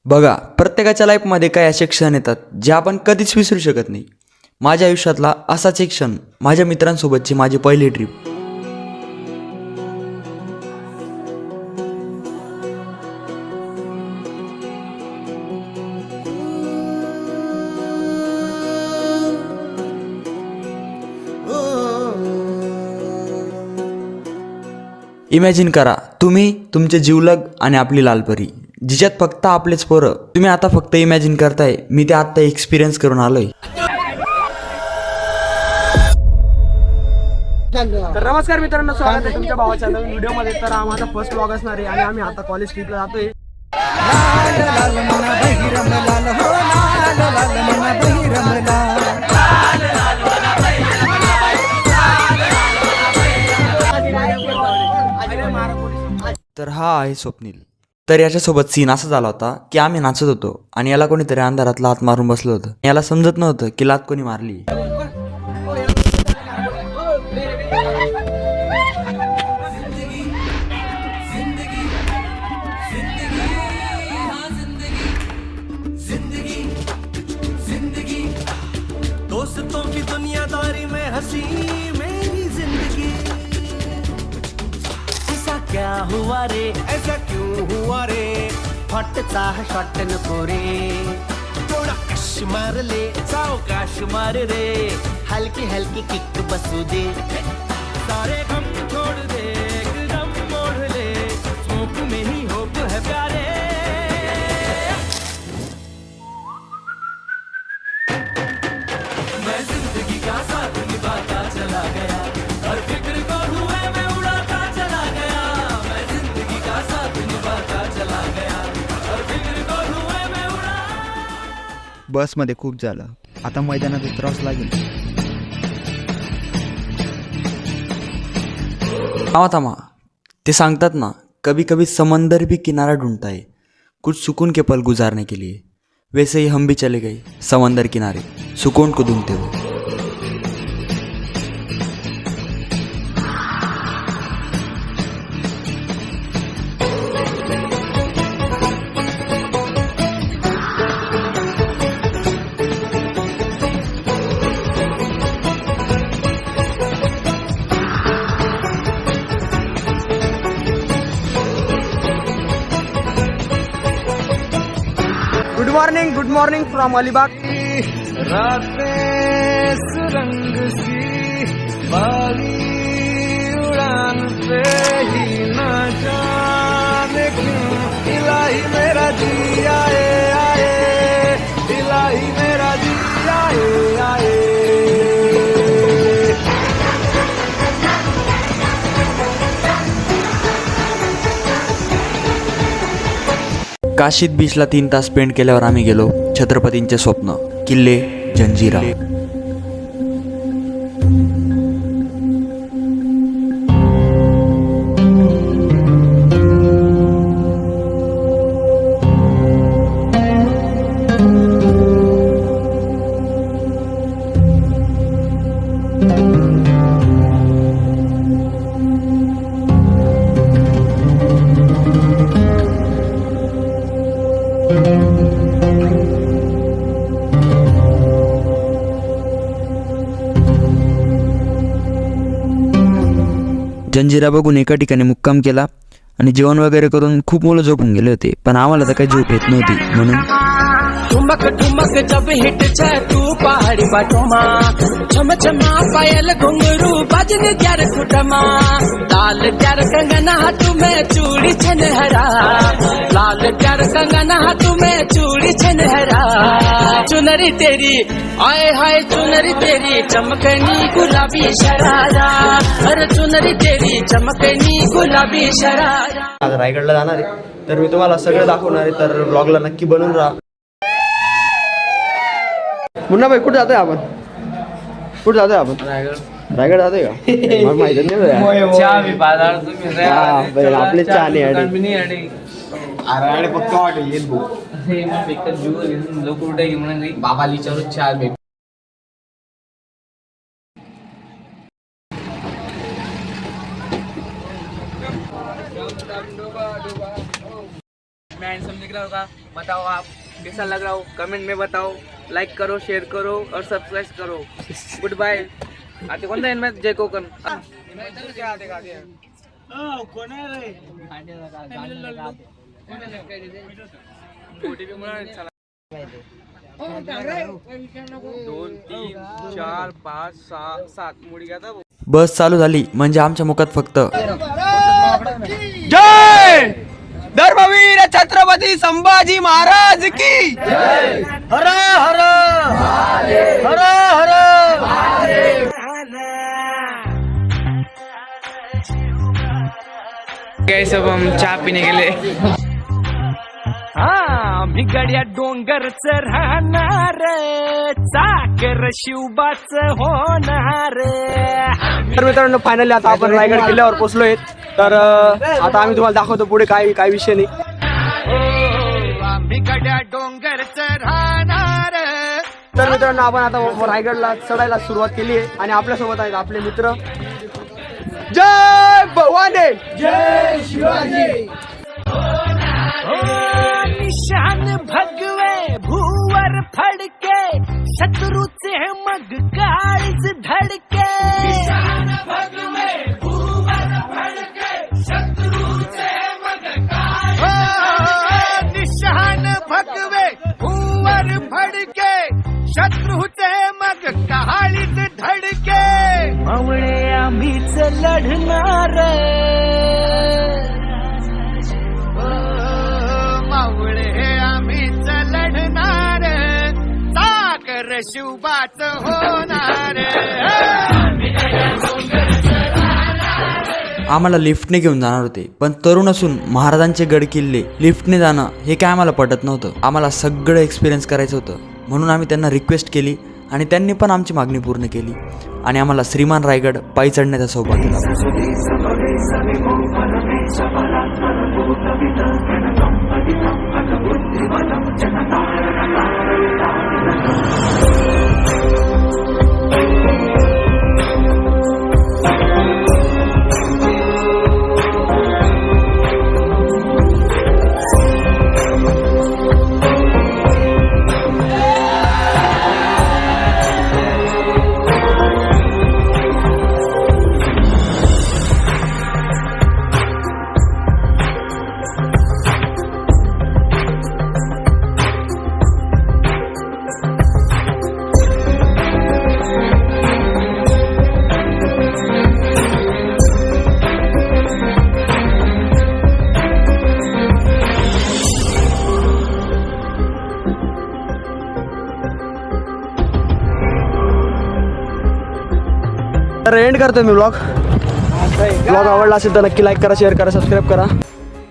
बघा, प्रत्येकाच्या लाईफमध्ये काही असे क्षण येतात जे आपण कधीच विसरू शकत नाही. माझ्या आयुष्यातला असाच एक क्षण माझ्या मित्रांसोबतची माझी पहिली ट्रिप. इमॅजिन करा, तुम्ही, तुमचे जिवलग आणि आपली लालपरी, जिच्यात फक्त आपलेच पोरं. तुम्ही आता फक्त इमॅजिन करताय, मी ते आत्ता एक्सपिरियन्स करून आलोय. तर नमस्कार मित्रांनो, स्वागत आहे तुमच्या भावाच्या नवीन व्हिडिओमध्ये. तर आम्हाला फर्स्ट व्लॉग असणार आहे आणि आम्ही आता कॉलेज ट्रिपला जातोय. तर हा आहे स्वप्नील. तर याच्यासोबत सीन असा झाला होता की आम्ही नाचत होतो आणि याला कोणीतरी अंधारात लात मारून बसलं होतं. याला समजत नव्हतं की लात कोणी मारली. दोस्तों की दुनियादारी में हंसी मेरी जिंदगी. ऐसा क्या हुआ रे, ऐसा क्यों हुआ रे, फटता है शॉट नको रे, थोड़ा कश मार ले, सावकाश मार रे, हल्की हल्की किक बसू दे, सारे गम छोड़ दे, एकदम मोड़ ले, स्मोक में ही होप है प्यारे. मैं जिंदगी का साथ निभाता चला गया, हर फिक्र को हुए मैं उड़ाता चला गया. मैं जिंदगी का साथ निभाता चला गया, हर फिक्र को हुए मैं उड़ा. बसमध्ये खूप झालं, आता मैदानात त्रास लागेल. थांबा, ते सांगतात ना, कभी कभी समंदर भी किनारा ढूंढता है कुछ सुकून के पल गुजारने के लिए. वैसे ही हम भी चले गए समंदर किनारे सुकून को ढूंढते हुए. Good morning from Alibag. रातें सुरंग सी बारी उड़ान पे ही न जाने क्यों इलाही मेरा जी आए आए, इलाही मेरा जी आए आए. काशीत बीचला 3 तास स्पेंड केल्यावर आम्ही गेलो छत्रपतींचे स्वप्न किल्ले जंजिरा. जंजिरा बघून एका ठिकाणी मुक्काम केला आणि जेवण वगैरे करून खूप मुलं झोपून गेले होते, पण आम्हाला तर काही झोप येत नव्हती. म्हणून ठुमक ठुमक जब हिट छे तू पहाड़ी बाटोमा, छम छमा पायल घुंघरू बजन ग्यार खुटमा, लाल ग्यार कंगना हाथ में चूड़ी छनहरा, लाल ग्यार कंगना हाथ में चूड़ी छनहरा. चुनरी तेरी आए हाय चुनरी तेरी चमकनी गुलाबी शरारा, अरे चुनरी तेरी चमकनी गुलाबी शरारा. आज रायगडला जाणार आहे, तर मी तुम्हाला सगळं दाखवणार आहे, तर ब्लॉगला नक्की बनवून राहा. मुन्ना भाई, कुठे जातोय आपण? कुठे जातोय आपण? रायगड जातोय का? मला माहिती नाही. आपले चहा नाही फक्त वाटेल येईल बाबा विचारू चार भेट. हैंडसम दिख रहा होगा, बताओ आप कैसा लग रहा हो, कमेंट में बताओ, लाइक करो, शेयर करो और सब्सक्राइब करो. Goodbye. आता कोणता आहे मॅच जय कोकण. दोन 3 4 5 6 7 मुडी घ्या. बस चालू झाली म्हणजे आमच्या मुखात फक्त जय धर्मवीर छत्रपती संभाजी महाराज की हर हर हर हर. कैसे अब हम चाय पीने के लिए. मी गड्या डोंगरच राहणार, चाकर शिवबाच होणार. तर मित्रांनो फायनली आता आपण रायगड किल्ल्यावर पोहोचलोय. तर आता आम्ही तुम्हाला दाखवतो पुढे काय विषय नाही. मी गड्या डोंगरच राहणार. तर मित्रांनो आपण आता रायगडला चढायला सुरुवात केली आहे आणि आपल्यासोबत आहेत आपले मित्र. जय भवानी, जय शिवाजी. निशान भगवे भूवर फडके, शत्रूचे मग काळीच धडके. निशान भगवे भूवर फडके, शत्रूचे मग काळीच धडके. मावळे आम्हीच लढणार, मावळे आम्हीच लढणार, साकर शिवबाच होणार. आम्हाला लिफ्टने घेऊन जाणार होते, पण तरुण असून महाराजांचे गड किल्ले लिफ्टने जाणं हे काय आम्हाला पटत नव्हतं. आम्हाला सगळं एक्सपिरियन्स करायचं होतं, म्हणून आम्ही त्यांना रिक्वेस्ट केली आणि त्यांनी पण आमची मागणी पूर्ण केली आणि आम्हाला श्रीमान रायगड पायी चढण्याचा सौभाग्य लाभलं. तर एंड करतोय मी ब्लॉग आवडला असेल तर नक्की लाईक करा, शेअर करा, सबस्क्राईब करा.